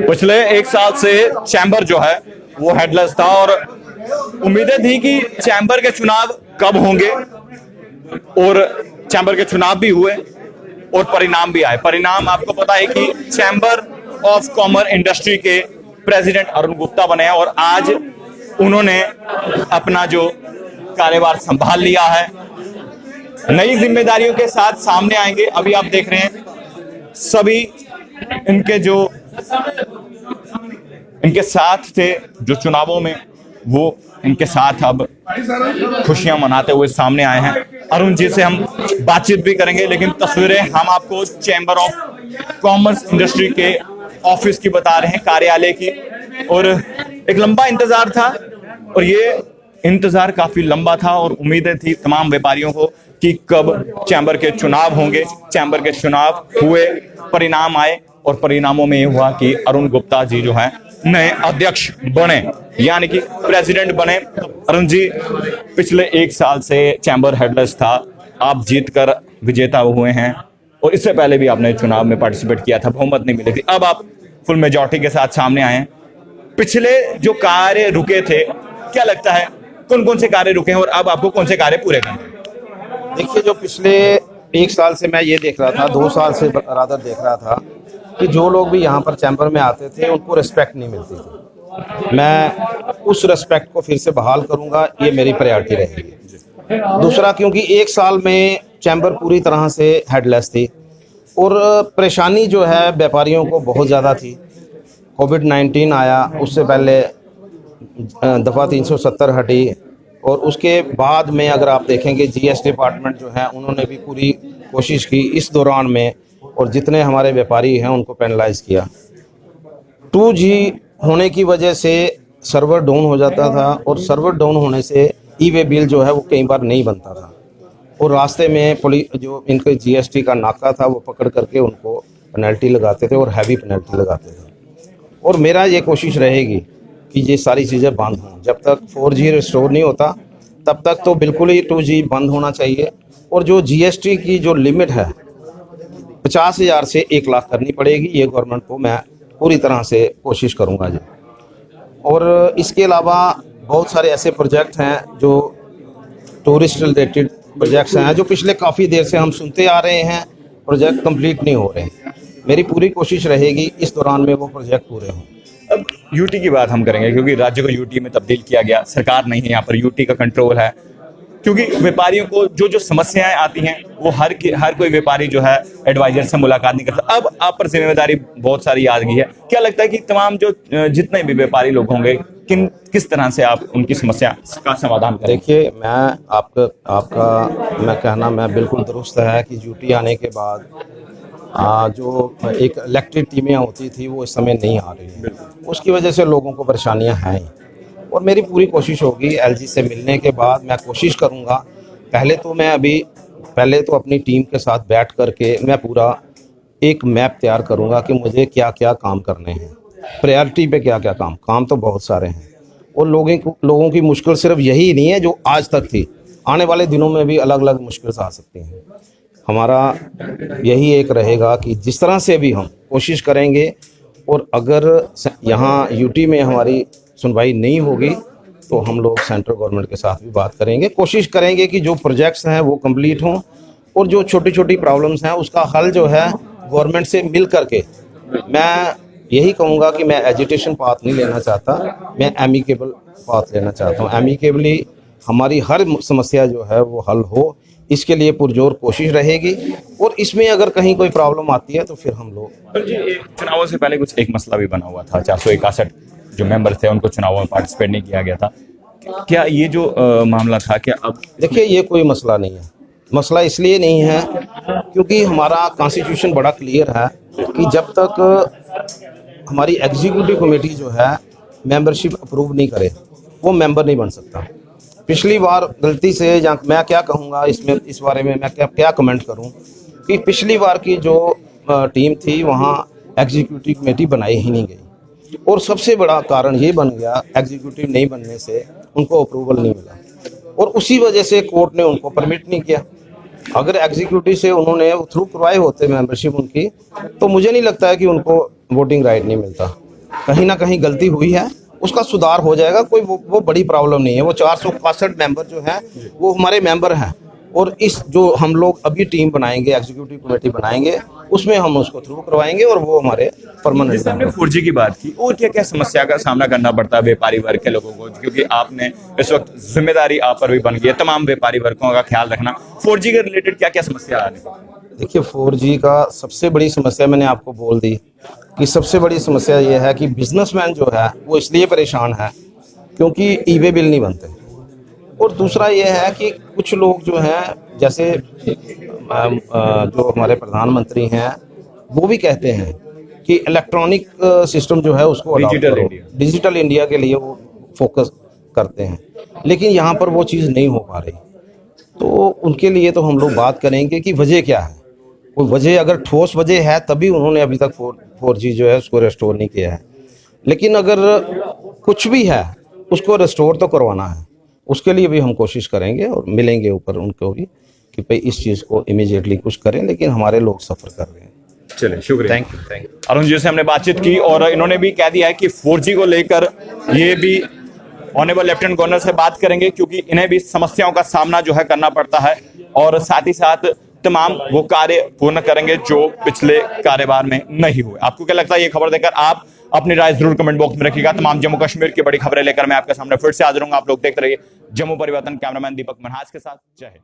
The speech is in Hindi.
पिछले एक साल से चैम्बर जो है वो हेडलेस था और उम्मीदें थी कि चैम्बर के चुनाव कब होंगे और चैम्बर के चुनाव भी हुए और परिणाम भी आए। परिणाम आपको पता है कि चैम्बर ऑफ कॉमर्स इंडस्ट्री के प्रेसिडेंट अरुण गुप्ता बने हैं और आज उन्होंने अपना जो कार्यभार संभाल लिया है, नई जिम्मेदारियों के साथ सामने आएंगे। अभी आप देख रहे हैं सभी इनके साथ थे जो चुनावों में, वो इनके साथ अब खुशियां मनाते हुए सामने आए हैं। अरुण जी से हम बातचीत भी करेंगे, लेकिन तस्वीरें हम आपको चैम्बर ऑफ कॉमर्स इंडस्ट्री के ऑफिस की बता रहे हैं, कार्यालय की। और एक लंबा इंतजार था और ये इंतजार काफी लंबा था और उम्मीदें थी तमाम व्यापारियों को कि कब चैम्बर के चुनाव होंगे। चैम्बर के चुनाव हुए, परिणाम आए और परिणामों में ये हुआ कि अरुण गुप्ता जी जो है नए अध्यक्ष बने, यानी कि प्रेसिडेंट बने। अरुण जी, पिछले एक साल से चैम्बर हेडलेस था, आप जीतकर विजेता हुए हैं और इससे पहले भी आपने चुनाव में पार्टिसिपेट किया था, बहुमत नहीं मिली थी, अब आप फुल मेजॉरिटी के साथ सामने आए हैं। पिछले जो कार्य रुके थे, क्या लगता है कौन कौन से कार्य रुके हैं और अब आपको कौन से कार्य पूरे करने हैं? देखिए, जो पिछले एक साल से मैं ये देख रहा था, 2 साल से रादर देख रहा था कि जो लोग भी यहाँ पर चैम्बर में आते थे उनको रिस्पेक्ट नहीं मिलती थी। मैं उस रिस्पेक्ट को फिर से बहाल करूँगा, ये मेरी प्रायोरिटी रहेगी। दूसरा, क्योंकि एक साल में चैम्बर पूरी तरह से हेडलेस थी और परेशानी जो है व्यापारियों को बहुत ज़्यादा थी। कोविड-19 आया, उससे पहले दफ़ा 370 हटी और उसके बाद में अगर आप देखेंगे जीएस डिपार्टमेंट जो है उन्होंने भी पूरी कोशिश की इस दौरान में, और जितने हमारे व्यापारी हैं उनको पेनलाइज किया। 2G होने की वजह से सर्वर डाउन हो जाता था और सर्वर डाउन होने से ई-वे बिल जो है वो कई बार नहीं बनता था और रास्ते में जो इनके जीएसटी का नाका था वो पकड़ करके उनको पेनल्टी लगाते थे और हैवी पेनल्टी लगाते थे। और मेरा ये कोशिश रहेगी कि ये सारी चीज़ें बंद हों। जब तक 4G रिस्टोर नहीं होता तब तक तो बिल्कुल ही 2G बंद होना चाहिए। और जो जीएसटी की जो लिमिट है 50,000 से 1 लाख करनी पड़ेगी, ये गवर्नमेंट को मैं पूरी तरह से कोशिश करूँगा जी। और इसके अलावा बहुत सारे ऐसे प्रोजेक्ट हैं जो टूरिस्ट रिलेटेड प्रोजेक्ट्स हैं जो पिछले काफ़ी देर से हम सुनते आ रहे हैं, प्रोजेक्ट कंप्लीट नहीं हो रहे हैं। मेरी पूरी कोशिश रहेगी इस दौरान में वो प्रोजेक्ट पूरे हों। अब यूटी की बात हम करेंगे, क्योंकि राज्य को यूटी में तब्दील किया गया, सरकार नहीं है यहाँ पर, यूटी का कंट्रोल है। क्योंकि व्यापारियों को जो जो समस्याएं आती हैं वो हर कोई व्यापारी जो है एडवाइजर से मुलाकात नहीं करता। अब आप पर जिम्मेदारी बहुत सारी आ गई है, क्या लगता है कि तमाम जो जितने भी व्यापारी लोग होंगे किस तरह से आप उनकी समस्या का समाधान करें? देखिए, मैं कहना मैं बिल्कुल दुरुस्त है कि यूटी आने के बाद जो एक इलेक्टेड टीमें होती थी वो इस समय नहीं आ रही हैं, उसकी वजह से लोगों को परेशानियां हैं। और मेरी पूरी कोशिश होगी एलजी से मिलने के बाद, मैं कोशिश करूंगा पहले तो अपनी टीम के साथ बैठ करके मैं पूरा एक मैप तैयार करूंगा कि मुझे क्या क्या काम करने हैं, प्रायोरिटी पे क्या क्या काम तो बहुत सारे हैं। और लोगों की मुश्किल सिर्फ यही नहीं है जो आज तक थी, आने वाले दिनों में भी अलग अलग मुश्किल आ सकती हैं। हमारा यही एक रहेगा कि जिस तरह से भी हम कोशिश करेंगे, और अगर यहाँ यूटी में हमारी सुनवाई नहीं होगी तो हम लोग सेंट्रल गवर्नमेंट के साथ भी बात करेंगे, कोशिश करेंगे कि जो प्रोजेक्ट्स हैं वो कंप्लीट हों और जो छोटी छोटी प्रॉब्लम्स हैं उसका हल जो है गवर्नमेंट से मिल करके। मैं यही कहूँगा कि मैं एजिटेशन पाथ नहीं लेना चाहता, मैं एमिकेबल पाथ लेना चाहता हूँ। एमिकेबली हमारी हर समस्या जो है वो हल हो, इसके लिए पुरजोर कोशिश रहेगी। और इसमें अगर कहीं कोई प्रॉब्लम आती है तो फिर हम लोग चुनावों से पहले कुछ एक मसला भी बना हुआ था, 461 जो मेंबर थे उनको चुनावों में पार्टिसिपेट नहीं किया गया था, क्या ये जो मामला था क्या अब? देखिए, ये कोई मसला नहीं है। मसला इसलिए नहीं है क्योंकि हमारा कॉन्स्टिट्यूशन बड़ा क्लियर है कि जब तक हमारी एग्जीक्यूटिव कमेटी जो है मेंबरशिप अप्रूव नहीं करे वो मेंबर नहीं बन सकता। पिछली बार गलती से, या मैं क्या कहूँगा इस बारे में मैं क्या कमेंट करूँ कि पिछली बार की जो टीम थी वहाँ एग्जीक्यूटिव कमेटी बनाई ही नहीं गई और सबसे बड़ा कारण ये बन गया एग्जीक्यूटिव नहीं बनने से उनको अप्रूवल नहीं मिला और उसी वजह से कोर्ट ने उनको परमिट नहीं किया। अगर एग्जीक्यूटिव से उन्होंने थ्रू करवाए होते मेंबरशिप उनकी, तो मुझे नहीं लगता है कि उनको वोटिंग राइट नहीं मिलता। कहीं ना कहीं गलती हुई है, उसका सुधार हो जाएगा, कोई वो बड़ी प्रॉब्लम नहीं है। वो 465 मेंबर जो हैं वो हमारे मेंबर हैं, और इस जो हम लोग अभी टीम बनाएंगे, एग्जीक्यूटिव कमेटी बनाएंगे, उसमें हम उसको थ्रू करवाएंगे और वो हमारे परमानेंट। जैसे हमने 4G की बात की, और क्या क्या समस्या का सामना करना पड़ता है व्यापारी वर्ग के लोगों को, क्योंकि आपने इस वक्त जिम्मेदारी आप पर भी बन गई है तमाम व्यापारी वर्गों का ख्याल रखना। 4G के रिलेटेड क्या क्या समस्या आ रही है? देखिए, 4G का सबसे बड़ी समस्या मैंने आपको बोल दी कि सबसे बड़ी समस्या ये है कि बिजनेसमैन जो है वो इसलिए परेशान है क्योंकि ईवे बिल नहीं बनते, और दूसरा ये है कि कुछ लोग जो हैं, जैसे जो हमारे प्रधानमंत्री हैं, वो भी कहते हैं कि इलेक्ट्रॉनिक सिस्टम जो है उसको डिजिटल इंडिया के लिए वो फोकस करते हैं, लेकिन यहाँ पर वो चीज़ नहीं हो पा रही। तो उनके लिए तो हम लोग बात करेंगे कि वजह क्या है। कोई वजह अगर ठोस वजह है तभी उन्होंने अभी तक 4G जो है उसको रेस्टोर नहीं किया है, लेकिन अगर कुछ भी है उसको रेस्टोर तो करवाना है, उसके लिए भी हम कोशिश करेंगे और मिलेंगे ऊपर उनको भी कि भाई इस चीज़ को इमीडिएटली कुछ करें, लेकिन हमारे लोग सफ़र कर रहे हैं। चलिए, शुक्रिया। Thank you. अरुण जी से हमने बातचीत की और इन्होंने भी कह दिया है कि 4G को लेकर ये भी ऑनरेबल लेफ्टिनेंट गवर्नर से बात करेंगे, क्योंकि इन्हें भी समस्याओं का सामना जो है करना पड़ता है, और साथ ही साथ तमाम वो कार्य पूर्ण करेंगे जो पिछले कार्यभार में नहीं हुए। आपको क्या लगता है ये खबर देकर? आप अपनी राय जरूर कमेंट बॉक्स में रखिएगा। तमाम जम्मू कश्मीर की बड़ी खबरें लेकर मैं आपके सामने फिर से हाजिर हूंगा। आप लोग देखते रहिए जम्मू परिवर्तन। कैमरामैन दीपक मनहाज के साथ, जय हिंद।